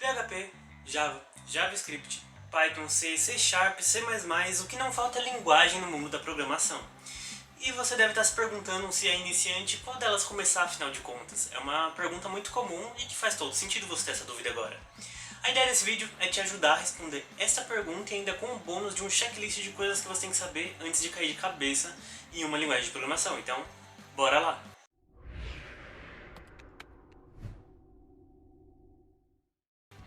PHP, Java, JavaScript, Python, C, C Sharp, C++, o que não falta é linguagem no mundo da programação. E você deve estar se perguntando se é iniciante, qual delas começar afinal de contas. É uma pergunta muito comum e que faz todo sentido você ter essa dúvida agora. A ideia desse vídeo é te ajudar a responder essa pergunta e ainda com o bônus de um checklist de coisas que você tem que saber antes de cair de cabeça em uma linguagem de programação. Então, bora lá!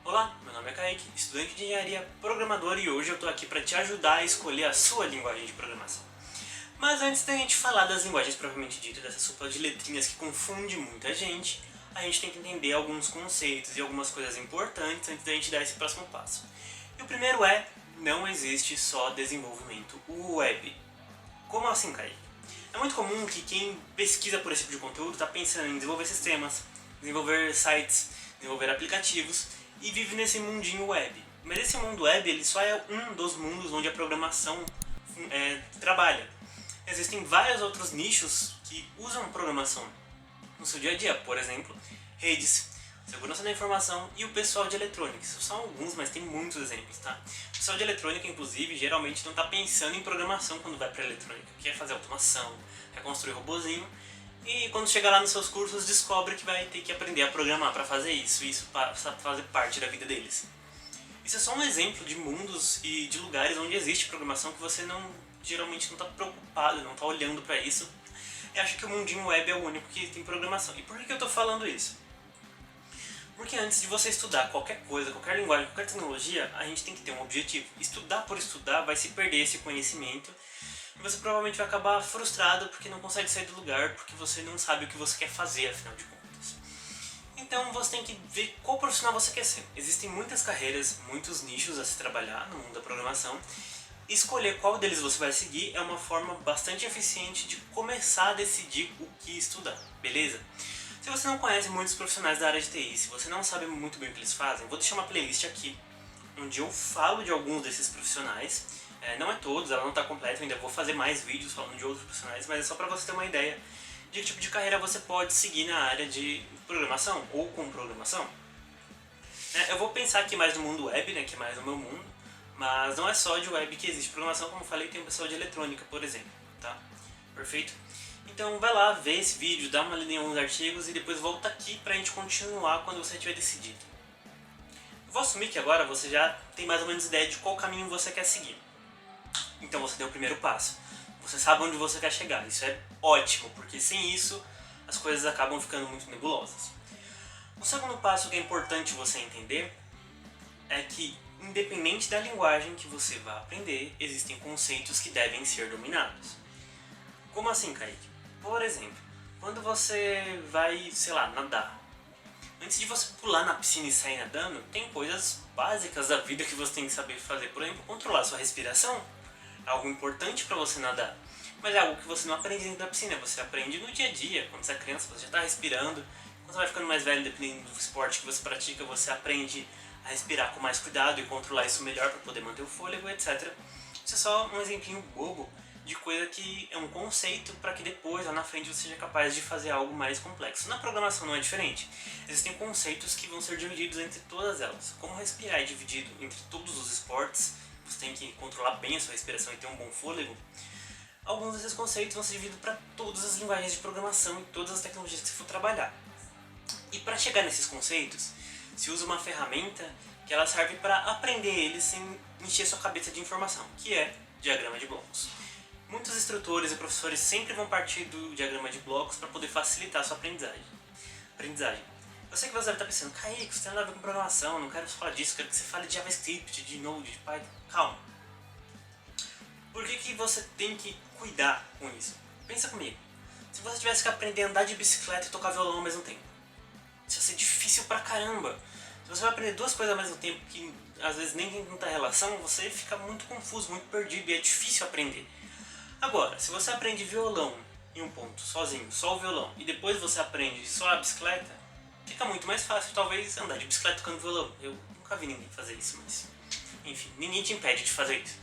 Olá, meu nome é Kaique, estudante de engenharia, programador, e hoje eu estou aqui para te ajudar a escolher a sua linguagem de programação. Mas antes da gente falar das linguagens propriamente ditas, dessa sopa de letrinhas que confunde muita gente, a gente tem que entender alguns conceitos e algumas coisas importantes antes da gente dar esse próximo passo. E o primeiro é, não existe só desenvolvimento web. Como assim, Kaique? É muito comum que quem pesquisa por esse tipo de conteúdo está pensando em desenvolver sistemas, desenvolver sites, desenvolver aplicativos e vive nesse mundinho web. Mas esse mundo web ele só é um dos mundos onde a programação trabalha. Existem vários outros nichos que usam programação no seu dia a dia, por exemplo, redes, segurança da informação e o pessoal de eletrônica. Isso são alguns, mas tem muitos exemplos, tá? O pessoal de eletrônica, inclusive, geralmente não está pensando em programação quando vai para eletrônica. Quer fazer automação, quer construir robozinho, e quando chega lá nos seus cursos descobre que vai ter que aprender a programar para fazer isso, e isso para fazer parte da vida deles. Isso é só um exemplo de mundos e de lugares onde existe programação que você geralmente não está preocupado, não está olhando para isso. Eu acho que o mundinho web é o único que tem programação. E por que eu estou falando isso? Porque antes de você estudar qualquer coisa, qualquer linguagem, qualquer tecnologia, a gente tem que ter um objetivo. Estudar por estudar vai se perder esse conhecimento e você provavelmente vai acabar frustrado porque não consegue sair do lugar, porque você não sabe o que você quer fazer, afinal de contas. Então você tem que ver qual profissional você quer ser. Existem muitas carreiras, muitos nichos a se trabalhar no mundo da programação. Escolher qual deles você vai seguir é uma forma bastante eficiente de começar a decidir o que estudar, beleza? Se você não conhece muitos profissionais da área de TI, se você não sabe muito bem o que eles fazem, vou deixar uma playlist aqui, onde eu falo de alguns desses profissionais. Não é todos, ela não está completa, eu ainda vou fazer mais vídeos falando de outros profissionais, mas é só para você ter uma ideia de que tipo de carreira você pode seguir na área de programação ou com programação. Eu vou pensar aqui mais no mundo web, né, que é mais o meu mundo, mas não é só de web que existe programação, como eu falei, tem o pessoal de eletrônica, por exemplo, tá? Perfeito? Então vai lá, vê esse vídeo, dá uma lida em alguns artigos e depois volta aqui pra gente continuar quando você tiver decidido. Eu vou assumir que agora você já tem mais ou menos ideia de qual caminho você quer seguir. Então você deu o primeiro passo. Você sabe onde você quer chegar. Isso é ótimo, porque sem isso as coisas acabam ficando muito nebulosas. O segundo passo que é importante você entender é que, independente da linguagem que você vai aprender, existem conceitos que devem ser dominados. Como assim, Kaique? Por exemplo, quando você vai, sei lá, nadar. Antes de você pular na piscina e sair nadando, tem coisas básicas da vida que você tem que saber fazer. Por exemplo, controlar sua respiração é algo importante para você nadar. Mas é algo que você não aprende dentro da piscina, você aprende no dia a dia. Quando você é criança, você já está respirando. Quando você vai ficando mais velho, dependendo do esporte que você pratica, você aprende a respirar com mais cuidado e controlar isso melhor para poder manter o fôlego, etc. Isso é só um exemplinho bobo de coisa que é um conceito para que depois, lá na frente, você seja capaz de fazer algo mais complexo. Na programação não é diferente. Existem conceitos que vão ser divididos entre todas elas. Como respirar é dividido entre todos os esportes, você tem que controlar bem a sua respiração e ter um bom fôlego. Alguns desses conceitos vão ser divididos para todas as linguagens de programação e todas as tecnologias que você for trabalhar. E para chegar nesses conceitos, se usa uma ferramenta que ela serve para aprender eles sem encher sua cabeça de informação, que é diagrama de blocos. Muitos instrutores e professores sempre vão partir do diagrama de blocos para poder facilitar a sua aprendizagem. Eu sei que você deve estar pensando, Kaique, você tem nada a ver com programação, eu não quero falar disso, quero que você fale de JavaScript, de Node, de Python. Calma. Por que você tem que cuidar com isso? Pensa comigo. Se você tivesse que aprender a andar de bicicleta e tocar violão ao mesmo tempo, isso ia ser difícil pra caramba. Se você vai aprender duas coisas ao mesmo tempo que às vezes nem tem tanta relação, você fica muito confuso, muito perdido e é difícil aprender. Agora, se você aprende violão em um ponto, sozinho, só o violão, e depois você aprende só a bicicleta, fica muito mais fácil talvez andar de bicicleta tocando violão. Eu nunca vi ninguém fazer isso, mas enfim, ninguém te impede de fazer isso.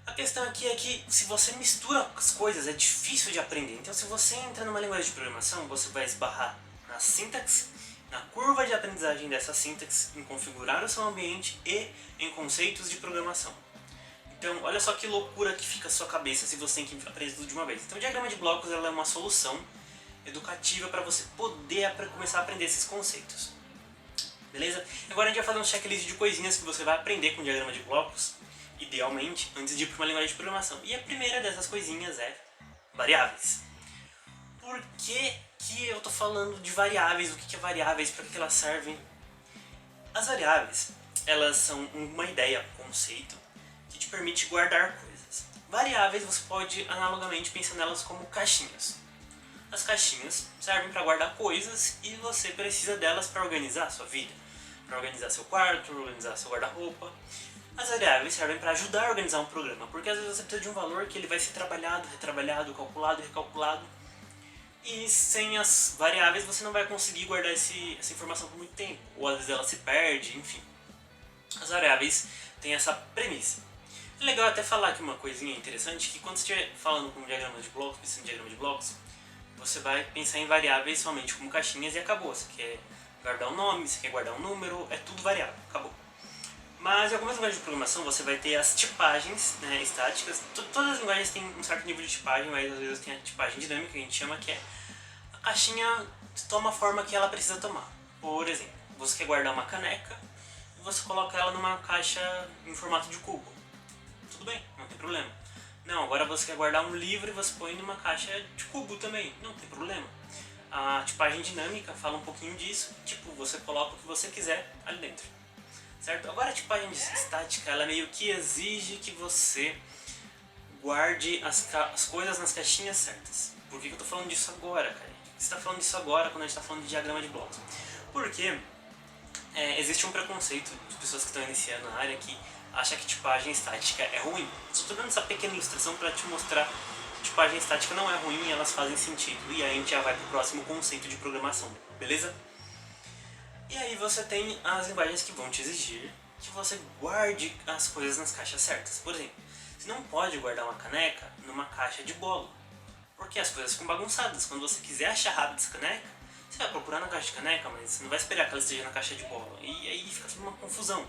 A questão aqui é que se você mistura as coisas é difícil de aprender. Então se você entra numa linguagem de programação, você vai esbarrar na sintaxe, na curva de aprendizagem dessa sintaxe, em configurar o seu ambiente e em conceitos de programação. Então, olha só que loucura que fica a sua cabeça se você tem que aprender tudo de uma vez. Então, o diagrama de blocos ela é uma solução educativa para você poder começar a aprender esses conceitos. Beleza? Agora a gente vai fazer um checklist de coisinhas que você vai aprender com o diagrama de blocos, idealmente, antes de ir para uma linguagem de programação. E a primeira dessas coisinhas é variáveis. Por que eu estou falando de variáveis? O que é variáveis? Para que elas servem? As variáveis, elas são uma ideia, um conceito, que te permite guardar coisas. Variáveis você pode analogamente pensar nelas como caixinhas. As caixinhas servem para guardar coisas e você precisa delas para organizar a sua vida, para organizar seu quarto, organizar seu guarda-roupa. As variáveis servem para ajudar a organizar um programa, porque às vezes você precisa de um valor que ele vai ser trabalhado, retrabalhado, calculado, recalculado. E sem as variáveis você não vai conseguir guardar essa informação por muito tempo, ou às vezes ela se perde, enfim. As variáveis têm essa premissa. É legal até falar aqui uma coisinha interessante, que quando você estiver falando com um diagrama de blocos, pensando em diagrama de blocos, você vai pensar em variáveis somente como caixinhas e acabou. Você quer guardar um nome, você quer guardar um número, é tudo variável, acabou. Mas em algumas linguagens de programação você vai ter as tipagens, né, estáticas. Todas as linguagens têm um certo nível de tipagem, mas às vezes tem a tipagem dinâmica, que a gente chama, que é a caixinha toma a forma que ela precisa tomar. Por exemplo, você quer guardar uma caneca e você coloca ela numa caixa em formato de cubo. Tudo bem, não tem problema. Não, agora você quer guardar um livro e você põe numa caixa de cubo também, não tem problema. A tipagem dinâmica fala um pouquinho disso, tipo, você coloca o que você quiser ali dentro. Certo? Agora a tipagem estática, ela meio que exige que você guarde as coisas nas caixinhas certas. Por que eu tô falando disso agora, cara? Por que você tá falando disso agora quando a gente tá falando de diagrama de blocos? Porque existe um preconceito de pessoas que estão iniciando na área que acha que tipagem estática é ruim. Só tô dando essa pequena ilustração para te mostrar que tipagem estática não é ruim, elas fazem sentido. E aí a gente já vai pro próximo conceito de programação, beleza? E aí você tem as linguagens que vão te exigir que você guarde as coisas nas caixas certas. Por exemplo, você não pode guardar uma caneca numa caixa de bolo, porque as coisas ficam bagunçadas. Quando você quiser achar rápido essa caneca, você vai procurar na caixa de caneca, mas você não vai esperar que ela esteja na caixa de bolo. E aí fica tudo uma confusão.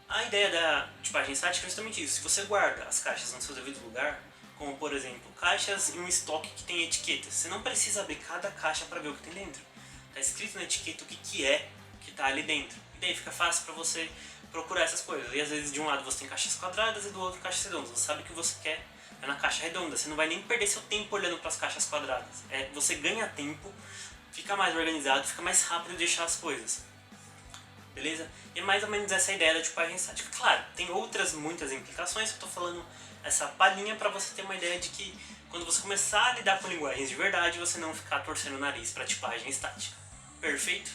A ideia da tipagem estática é justamente isso. Se você guarda as caixas no seu devido lugar, como por exemplo, caixas em um estoque que tem etiquetas, você não precisa abrir cada caixa para ver o que tem dentro. Está escrito na etiqueta o que é que está ali dentro. E daí fica fácil para você procurar essas coisas. E às vezes de um lado você tem caixas quadradas e do outro caixas redondas. Você sabe o que você quer é na caixa redonda. Você não vai nem perder seu tempo olhando para as caixas quadradas. Você ganha tempo, fica mais organizado, fica mais rápido de achar as coisas. Beleza? E é mais ou menos essa ideia da tipagem estática. Claro, tem muitas implicações. Eu estou falando essa palhinha para você ter uma ideia de que quando você começar a lidar com linguagens de verdade, você não ficar torcendo o nariz para tipagem estática. Perfeito?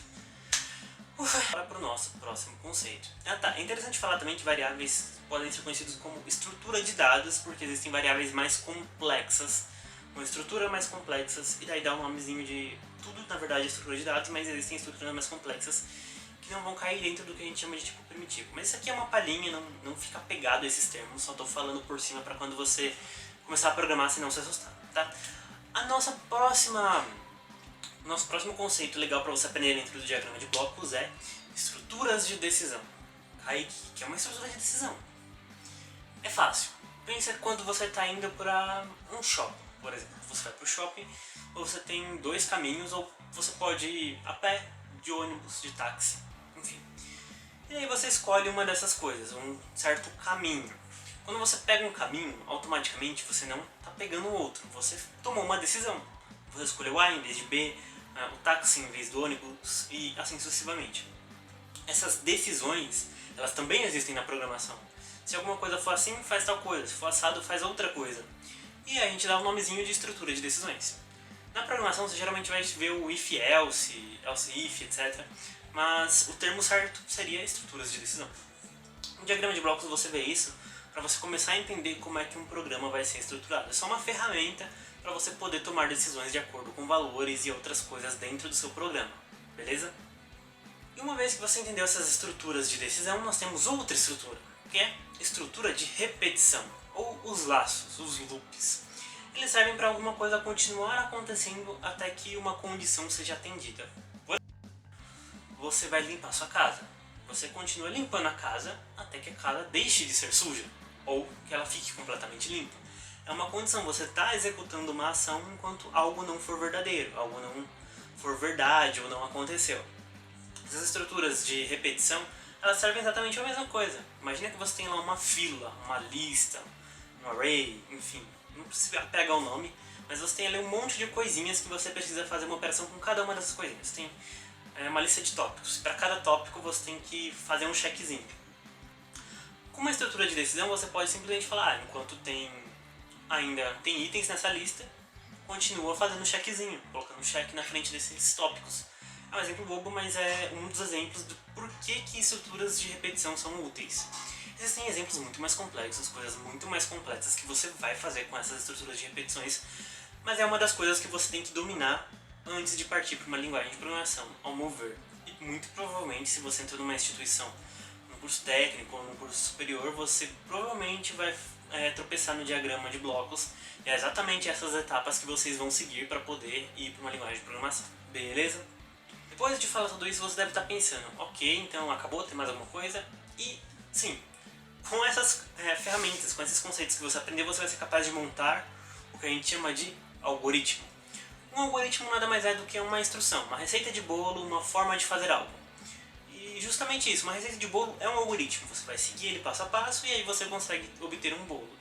Agora para o nosso próximo conceito. É interessante falar também que variáveis podem ser conhecidos como estrutura de dados, porque existem variáveis mais complexas, uma estrutura mais complexas, e daí dá um nomezinho de tudo, na verdade, é estrutura de dados, mas existem estruturas mais complexas que não vão cair dentro do que a gente chama de tipo primitivo. Mas isso aqui é uma palhinha, não fica pegado a esses termos, só estou falando por cima para quando você começar a programar, se não se assustar, tá? Nosso próximo conceito legal para você aprender dentro do diagrama de blocos é estruturas de decisão. Aí, o que é uma estrutura de decisão? É fácil. Pensa quando você está indo para um shopping, por exemplo. Você vai para o shopping, ou você tem dois caminhos, ou você pode ir a pé, de ônibus, de táxi, enfim. E aí você escolhe uma dessas coisas, um certo caminho. Quando você pega um caminho, automaticamente você não está pegando o outro. Você tomou uma decisão. Você escolheu A em vez de B, o táxi em vez do ônibus e assim sucessivamente. Essas decisões, elas também existem na programação. Se alguma coisa for assim, faz tal coisa. Se for assado, faz outra coisa. E aí a gente dá um nomezinho de estrutura de decisões. Na programação você geralmente vai ver o if, else, else if, etc. Mas o termo certo seria estruturas de decisão. No diagrama de blocos você vê isso para você começar a entender como é que um programa vai ser estruturado. É só uma ferramenta para você poder tomar decisões de acordo com valores e outras coisas dentro do seu programa, beleza? E uma vez que você entendeu essas estruturas de decisão, nós temos outra estrutura, que é estrutura de repetição, ou os laços, os loops. Eles servem para alguma coisa continuar acontecendo até que uma condição seja atendida. você vai limpar sua casa. Você continua limpando a casa até que a casa deixe de ser suja, ou que ela fique completamente limpa. É uma condição, você está executando uma ação enquanto algo não for verdadeiro, algo não for verdade ou não aconteceu. Essas estruturas de repetição, elas servem exatamente a mesma coisa. Imagina que você tem lá uma fila, uma lista, um array, enfim, não precisa pegar o nome, mas você tem ali um monte de coisinhas que você precisa fazer uma operação com cada uma dessas coisinhas. Você tem uma lista de tópicos. Para cada tópico você tem que fazer um checkzinho. Com uma estrutura de decisão você pode simplesmente falar, enquanto ainda tem itens nessa lista, continua fazendo checkzinho, colocando check na frente desses tópicos. É um exemplo bobo, mas é um dos exemplos do porquê que estruturas de repetição são úteis. Existem exemplos muito mais complexos, coisas muito mais complexas que você vai fazer com essas estruturas de repetições, mas é uma das coisas que você tem que dominar antes de partir para uma linguagem de programação, ao meu ver. E muito provavelmente, se você entrou numa instituição, num curso técnico ou num curso superior, você provavelmente vai tropeçar no diagrama de blocos, e é exatamente essas etapas que vocês vão seguir para poder ir para uma linguagem de programação. Beleza? Depois de falar tudo isso, você deve estar pensando, ok, então acabou, tem mais alguma coisa? E sim, com essas ferramentas, com esses conceitos que você aprender, você vai ser capaz de montar o que a gente chama de algoritmo. Um algoritmo nada mais é do que uma instrução, uma receita de bolo, uma forma de fazer algo. E justamente isso, uma receita de bolo é um algoritmo, você vai seguir ele passo a passo e aí você consegue obter um bolo.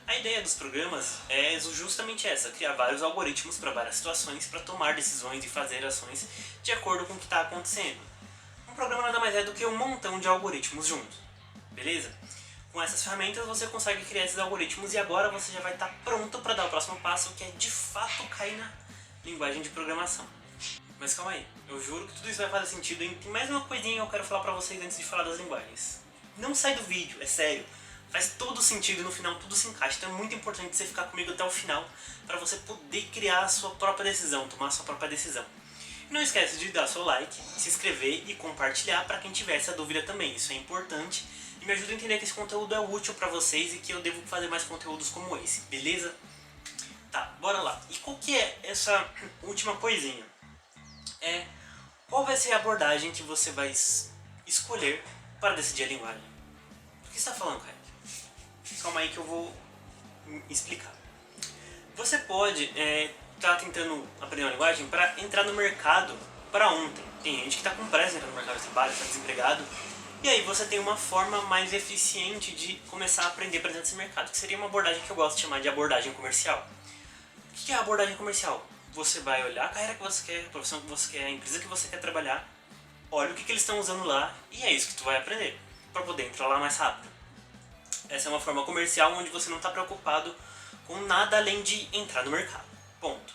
A ideia dos programas é justamente essa, criar vários algoritmos para várias situações, para tomar decisões e fazer ações de acordo com o que está acontecendo. Um programa nada mais é do que um montão de algoritmos juntos, beleza? Com essas ferramentas você consegue criar esses algoritmos e agora você já vai estar pronto para dar o próximo passo, que é de fato cair na linguagem de programação. Mas calma aí, eu juro que tudo isso vai fazer sentido e tem mais uma coisinha que eu quero falar pra vocês antes de falar das linguagens. Não sai do vídeo, é sério. Faz todo sentido e no final tudo se encaixa, então é muito importante você ficar comigo até o final para você poder criar a sua própria decisão, tomar a sua própria decisão. E não esquece de dar seu like, se inscrever e compartilhar para quem tiver essa dúvida também, isso é importante e me ajuda a entender que esse conteúdo é útil para vocês e que eu devo fazer mais conteúdos como esse, beleza? Tá, bora lá. E qual que é essa última coisinha? Qual vai ser a abordagem que você vai escolher para decidir a linguagem? O que você está falando, Kaique? Calma aí que eu vou explicar. Você pode estar tentando aprender uma linguagem para entrar no mercado para ontem. Tem gente que está com pressa de entrar no mercado de trabalho, está desempregado. E aí você tem uma forma mais eficiente de começar a aprender para dentro desse mercado, que seria uma abordagem que eu gosto de chamar de abordagem comercial. O que é a abordagem comercial? Você vai olhar a carreira que você quer, a profissão que você quer, a empresa que você quer trabalhar, olha o que eles estão usando lá e é isso que tu vai aprender, para poder entrar lá mais rápido. Essa é uma forma comercial onde você não está preocupado com nada além de entrar no mercado. Ponto.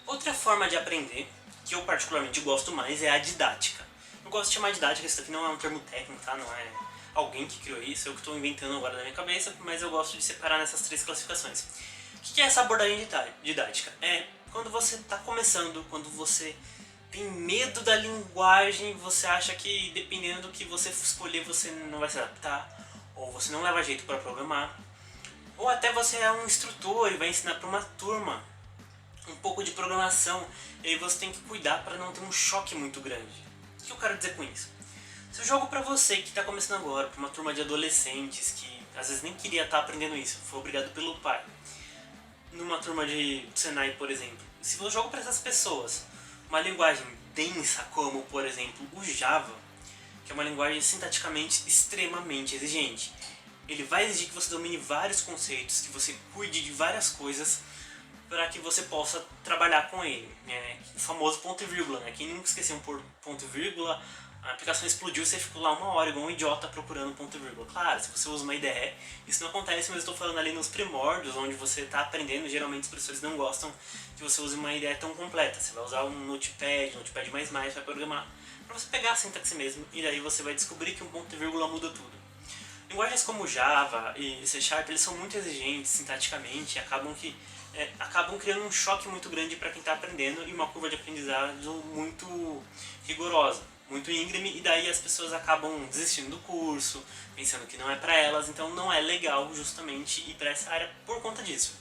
Outra forma de aprender, que eu particularmente gosto mais, é a didática. Eu gosto de chamar de didática, isso aqui não é um termo técnico, tá? Não é alguém que criou isso, eu que estou inventando agora na minha cabeça, mas eu gosto de separar nessas três classificações. O que é essa abordagem didática? É quando você está começando, quando você tem medo da linguagem, você acha que dependendo do que você escolher você não vai se adaptar, ou você não leva jeito para programar, ou até você é um instrutor e vai ensinar para uma turma um pouco de programação, e aí você tem que cuidar para não ter um choque muito grande. O que eu quero dizer com isso? Se eu jogo para você que está começando agora, para uma turma de adolescentes que às vezes nem queria estar aprendendo isso, foi obrigado pelo pai, numa turma de Senai, por exemplo, se eu jogo para essas pessoas uma linguagem densa como, por exemplo, o Java, que é uma linguagem sintaticamente extremamente exigente, ele vai exigir que você domine vários conceitos, que você cuide de várias coisas para que você possa trabalhar com ele. O famoso ponto e vírgula, né? Quem nunca esqueceu um ponto e vírgula, a aplicação explodiu e você ficou lá uma hora igual um idiota procurando ponto e vírgula. Claro, se você usa uma IDE, isso não acontece, mas eu estou falando ali nos primórdios, onde você está aprendendo, geralmente os professores não gostam que você use uma IDE tão completa. Você vai usar um Notepad, vai programar, para você pegar a sintaxe mesmo, e daí você vai descobrir que um ponto e vírgula muda tudo. Linguagens como Java e C Sharp, eles são muito exigentes sintaticamente, acabam criando um choque muito grande para quem está aprendendo e uma curva de aprendizado muito rigorosa, muito íngreme, e daí as pessoas acabam desistindo do curso, pensando que não é para elas, então não é legal justamente ir para essa área por conta disso.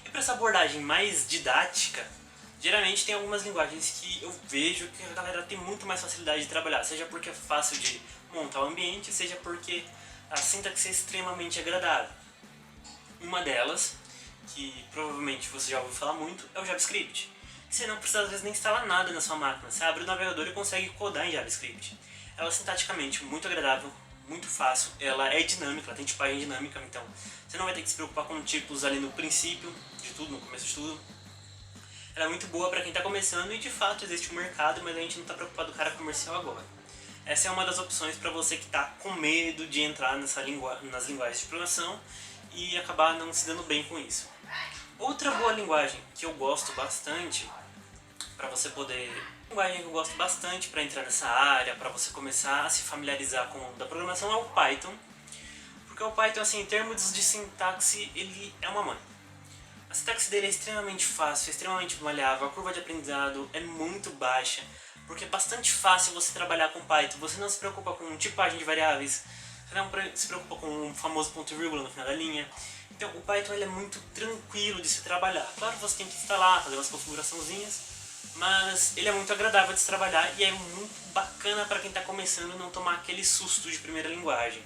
E para essa abordagem mais didática, Geralmente tem algumas linguagens que eu vejo que a galera tem muito mais facilidade de trabalhar, seja porque é fácil de montar o ambiente, seja porque a sintaxe é extremamente agradável. Uma delas, que provavelmente você já ouviu falar muito, é o JavaScript. Você não precisa às vezes nem instalar nada na sua máquina, você abre o navegador e consegue codar em JavaScript. Ela é sintaticamente muito agradável, muito fácil, ela é dinâmica, ela tem tipagem dinâmica, então você não vai ter que se preocupar com tipos ali no princípio de tudo, no começo de tudo. Ela é muito boa para quem está começando e de fato existe um mercado, mas a gente não está preocupado com o cara comercial agora. Essa é uma das opções para você que está com medo de entrar nas linguagens de programação e acabar não se dando bem com isso. Outra boa linguagem que eu gosto bastante para você poder... linguagem que eu gosto bastante para entrar nessa área, para você começar a se familiarizar com o mundo da programação é o Python. Porque o Python, assim, em termos de sintaxe, ele é uma mãe. A sintaxe dele é extremamente fácil, é extremamente maleável, a curva de aprendizado é muito baixa, porque é bastante fácil você trabalhar com Python. Você não se preocupa com tipagem de variáveis, você não se preocupa com o famoso ponto e vírgula no final da linha. Então o Python ele é muito tranquilo de se trabalhar. Claro que você tem que instalar, fazer umas configuraçãozinhas, mas ele é muito agradável de se trabalhar e é muito bacana para quem está começando não tomar aquele susto de primeira linguagem.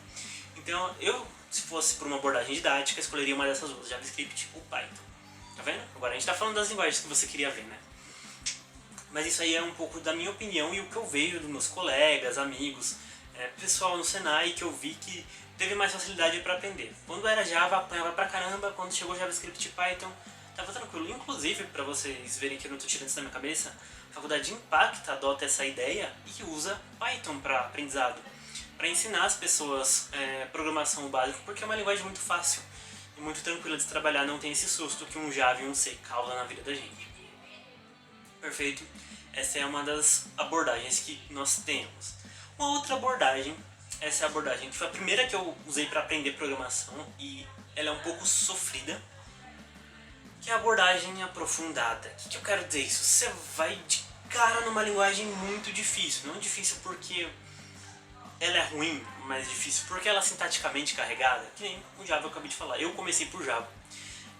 Então eu, se fosse por uma abordagem didática, escolheria uma dessas duas, JavaScript ou Python. Tá vendo? Agora a gente tá falando das linguagens que você queria ver, né? Mas isso aí é um pouco da minha opinião e o que eu vejo dos meus colegas, amigos, pessoal no Senai que eu vi que teve mais facilidade para aprender. Quando era Java, apanhava pra caramba, quando chegou JavaScript e Python, tava tranquilo. Inclusive, para vocês verem que eu não tô tirando isso da minha cabeça, a faculdade Impacta adota essa ideia e usa Python para aprendizado, para ensinar as pessoas programação básica, porque é uma linguagem muito fácil e muito tranquila de se trabalhar, não tem esse susto que um Java e um C causam na vida da gente. Perfeito? Essa é uma das abordagens que nós temos. Uma outra abordagem, essa é a abordagem que foi a primeira que eu usei para aprender programação e ela é um pouco sofrida, que é a abordagem aprofundada. O que eu quero dizer isso? Você vai de cara numa linguagem muito difícil, não difícil porque ela é ruim, mas difícil porque ela é sintaticamente carregada, que nem o Java eu acabei de falar. Eu comecei por Java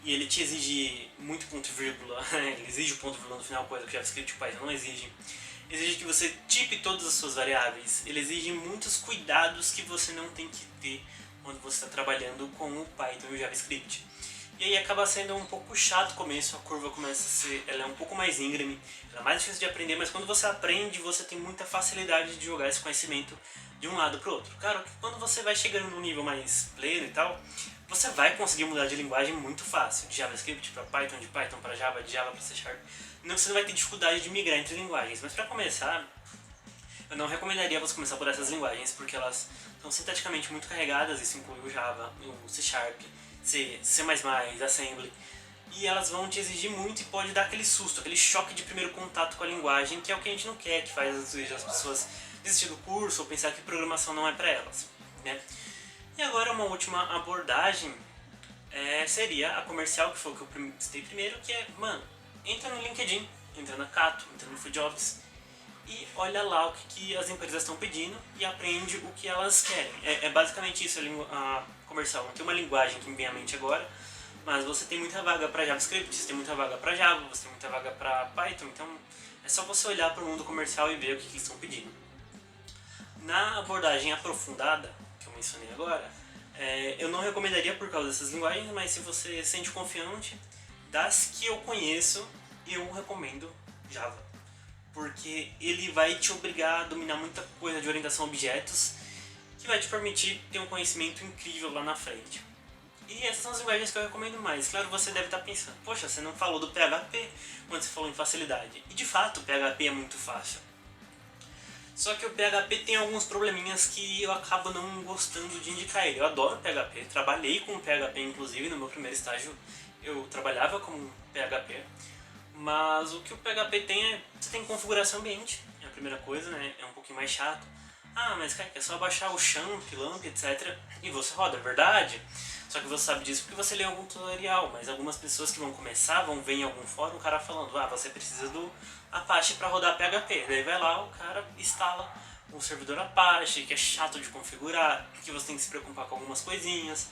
e ele te exige muito ponto e vírgula, ele exige o ponto e vírgula no final, coisa que o JavaScript e o Python não exige. Exige que você tipe todas as suas variáveis, ele exige muitos cuidados que você não tem que ter quando você está trabalhando com o Python e o JavaScript. E aí acaba sendo um pouco chato o começo, a curva começa a ser, ela é um pouco mais íngreme, ela é mais difícil de aprender, mas quando você aprende, você tem muita facilidade de jogar esse conhecimento de um lado para o outro. Claro que quando você vai chegando num nível mais pleno e tal, você vai conseguir mudar de linguagem muito fácil, de JavaScript para Python, de Python para Java, de Java para C Sharp. Não, você não vai ter dificuldade de migrar entre linguagens, mas para começar, eu não recomendaria você começar por essas linguagens, porque elas são sintaticamente muito carregadas, isso inclui o Java, o C Sharp, C, C++, Assembly, e elas vão te exigir muito e pode dar aquele susto, aquele choque de primeiro contato com a linguagem, que é o que a gente não quer, que faz às vezes as pessoas desistir do curso ou pensar que programação não é para elas, né? E agora uma última abordagem seria a comercial, que foi o que eu citei primeiro, que é, mano, entra no LinkedIn, entra na Cato, entra no FreeJobs e olha lá o que as empresas estão pedindo e aprende o que elas querem. É basicamente isso a comercial. Não tem uma linguagem que me vem à mente agora, mas você tem muita vaga para JavaScript, você tem muita vaga para Java, você tem muita vaga para Python, então é só você olhar para o mundo comercial e ver o que eles estão pedindo. Na abordagem aprofundada, que eu mencionei agora, eu não recomendaria por causa dessas linguagens, mas se você se sente confiante, das que eu conheço, eu recomendo Java. Porque ele vai te obrigar a dominar muita coisa de orientação a objetos, que vai te permitir ter um conhecimento incrível lá na frente. E essas são as linguagens que eu recomendo mais. Claro, você deve estar pensando, poxa, você não falou do PHP quando você falou em facilidade. E de fato, o PHP é muito fácil. Só que o PHP tem alguns probleminhas que eu acabo não gostando de indicar ele. Eu adoro PHP, trabalhei com PHP inclusive no meu primeiro estágio, eu trabalhava com PHP. Mas o que o PHP tem é, você tem configuração ambiente, é a primeira coisa, né? É um pouquinho mais chato. Ah, mas cara, é só baixar o champ, lamp, etc. e você roda, é verdade? Só que você sabe disso porque você lê algum tutorial, mas algumas pessoas que vão começar vão ver em algum fórum o cara falando, ah, você precisa do Apache para rodar PHP. Daí vai lá, o cara instala um servidor Apache, que é chato de configurar, que você tem que se preocupar com algumas coisinhas.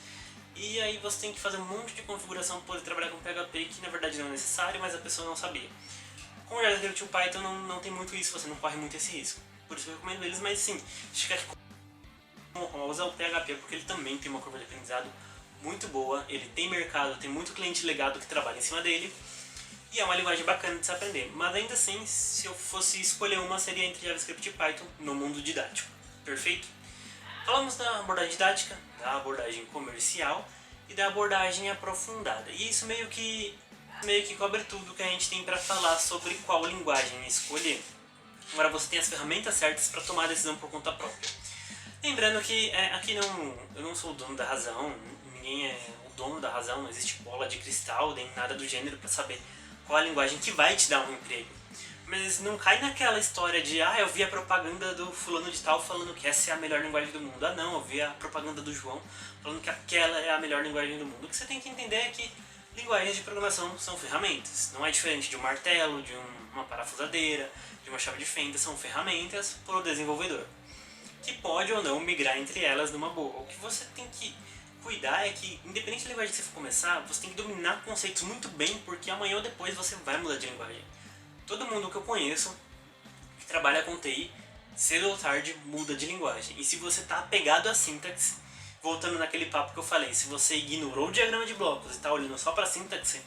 E aí você tem que fazer um monte de configuração para poder trabalhar com PHP, que na verdade não é necessário, mas a pessoa não sabia. Com o JavaScript e o Python não tem muito isso, você não corre muito esse risco. Por isso eu recomendo eles, mas sim, fica aqui com rosa o PHP, porque ele também tem uma curva de aprendizado muito boa, ele tem mercado, tem muito cliente legado que trabalha em cima dele, e é uma linguagem bacana de se aprender. Mas ainda assim, se eu fosse escolher uma, seria entre JavaScript e Python no mundo didático. Perfeito? Falamos da abordagem didática, da abordagem comercial e da abordagem aprofundada. E isso meio que cobre tudo que a gente tem para falar sobre qual linguagem escolher. Agora você tem as ferramentas certas para tomar a decisão por conta própria. Lembrando que aqui eu não sou o dono da razão, ninguém é o dono da razão, não existe bola de cristal nem nada do gênero para saber qual a linguagem que vai te dar um emprego. Mas não cai naquela história de eu vi a propaganda do fulano de tal falando que essa é a melhor linguagem do mundo. Não, eu vi a propaganda do João falando que aquela é a melhor linguagem do mundo. O que você tem que entender é que linguagens de programação são ferramentas. Não é diferente de um martelo, de uma parafusadeira, de uma chave de fenda. São ferramentas para o desenvolvedor, que pode ou não migrar entre elas numa boa. O que você tem que cuidar é que, independente da linguagem que você for começar, você tem que dominar conceitos muito bem, porque amanhã ou depois você vai mudar de linguagem. Todo mundo que eu conheço que trabalha com TI, cedo ou tarde muda de linguagem. E se você está apegado à sintaxe, voltando naquele papo que eu falei, se você ignorou o diagrama de blocos e está olhando só para a sintaxe,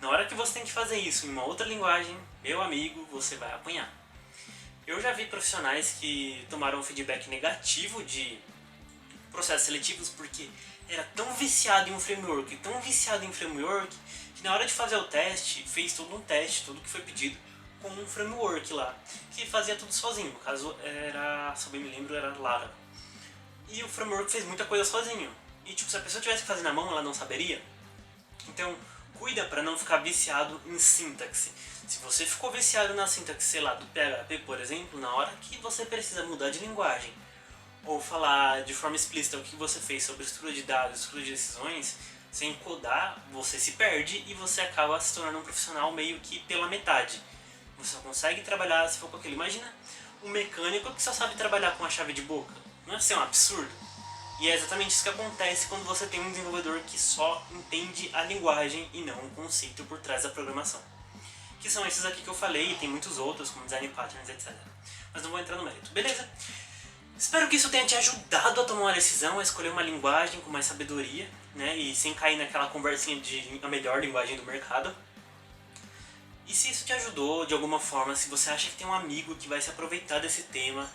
na hora que você tem que fazer isso em uma outra linguagem, meu amigo, você vai apanhar. Eu já vi profissionais que tomaram um feedback negativo de processos seletivos porque era tão viciado em um framework, que na hora de fazer o teste, fez todo um teste, tudo que foi pedido, com um framework lá, que fazia tudo sozinho. No caso, se eu bem me lembro, era Laravel. E o framework fez muita coisa sozinho. E tipo, se a pessoa tivesse que fazer na mão, ela não saberia. Então, cuida para não ficar viciado em sintaxe. Se você ficou viciado na sintaxe, sei lá, do PHP, por exemplo, na hora que você precisa mudar de linguagem, ou falar de forma explícita o que você fez sobre estrutura de dados, estrutura de decisões, sem codar, você se perde e você acaba se tornando um profissional meio que pela metade. Você só consegue trabalhar se for com aquilo. Imagina um mecânico que só sabe trabalhar com a chave de boca. Não é assim, um absurdo? E é exatamente isso que acontece quando você tem um desenvolvedor que só entende a linguagem e não o conceito por trás da programação. Que são esses aqui que eu falei, e tem muitos outros, como design patterns, etc. Mas não vou entrar no mérito, beleza? Espero que isso tenha te ajudado a tomar uma decisão, a escolher uma linguagem com mais sabedoria, né? E sem cair naquela conversinha de a melhor linguagem do mercado. E se isso te ajudou de alguma forma, se você acha que tem um amigo que vai se aproveitar desse tema,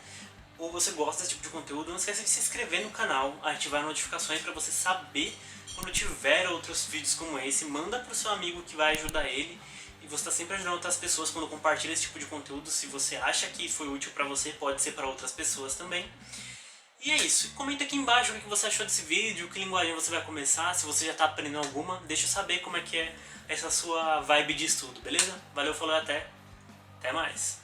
ou você gosta desse tipo de conteúdo, não esqueça de se inscrever no canal, ativar notificações para você saber quando tiver outros vídeos como esse. Manda pro seu amigo que vai ajudar ele. E você está sempre ajudando outras pessoas quando compartilha esse tipo de conteúdo. Se você acha que foi útil para você, pode ser para outras pessoas também. E é isso. Comenta aqui embaixo o que você achou desse vídeo, que linguagem você vai começar, se você já está aprendendo alguma. Deixa eu saber como é que é essa sua vibe de estudo, beleza? Valeu, falou, até mais.